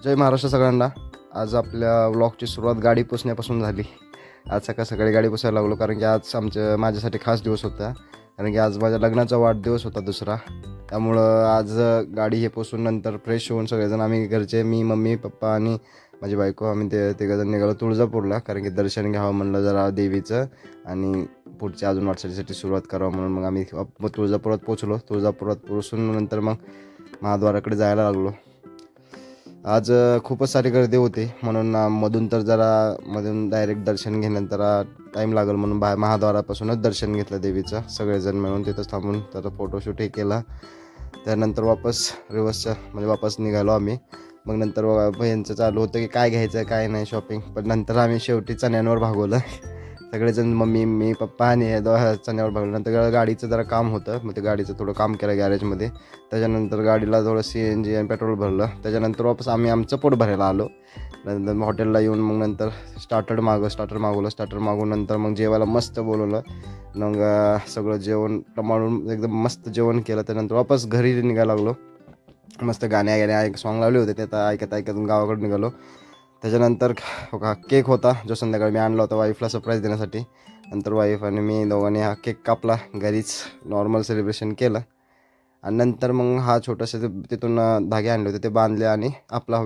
जय महाराष्ट्र सगळ्यांना. आज आपल्या व्लॉगची सुरुवात गाडी पुसण्यापासून झाली. आज सकाळी गाडी पुसायला लागलो, कारण की आज माझ्यासाठी खास दिवस होता. कारण की आज माझ्या लग्नाचा वाढदिवस होता दुसरा. त्यामुळं आज गाडी हे पुसून नंतर फ्रेश होऊन सगळेजण आम्ही घरचे, मी, मम्मी, पप्पा आणि माझी बायको, आम्ही तिघंजण निघालो तुळजापूरला. कारण की दर्शन घ्यावं म्हणलं जरा देवीचं, आणि पुढच्या अजून वाटचालीसाठी सुरुवात करावं म्हणून मग आम्ही तुळजापुरात पोचलो. तुळजापुरात पोचून नंतर मग महाद्वाराकडे जायला लागलो. आज खूपच सारी गर्दी होती, म्हणून मधून डायरेक्ट दर्शन घेण्यात जरा टाईम लागेल म्हणून महाद्वारापासूनच दर्शन घेतलं देवीचं. सगळेजण मिळून तिथंच थांबून त्याचा फोटोशूटही केला. त्यानंतर वापस निघालो आम्ही. मग नंतर यांचं चालू होतं की काय घ्यायचं काय नाही शॉपिंग, पण नंतर आम्ही शेवटी चण्यांवर भागवलं. सगळेजण, मम्मी, मी, पप्पा आणि चण्यावर भागवलं. नंतर गाडीचं जरा काम होतं, मग ते गाडीचं थोडं काम केलं गॅरेजमध्ये. त्याच्यानंतर गाडीला थोडं CNG आणि पेट्रोल भरलं. त्याच्यानंतर वापस आम्ही आमचं पोट भरायला आलो. नंतर हॉटेलला येऊन मग नंतर स्टार्टर मागवून नंतर मग जेवायला मस्त बोलवलं. मग सगळं जेवण टमाळून एकदम मस्त जेवण केलं. त्यानंतर वापस घरी निघायला लागलो. मस्त गाणे सॉन्ग लावले होते, ते आता ऐकत गावाकडे निघालो. त्याच्यानंतर केक होता, जो संध्याकाळी मी आणला होता वाईफला सरप्राईज देण्यासाठी. नंतर वाईफ आणि मी दोघांनी हा केक कापला, घरीच नॉर्मल सेलिब्रेशन केलं. आणि नंतर मग हा छोटासा तिथून धागे आणले होते ते बांधले आणि आपला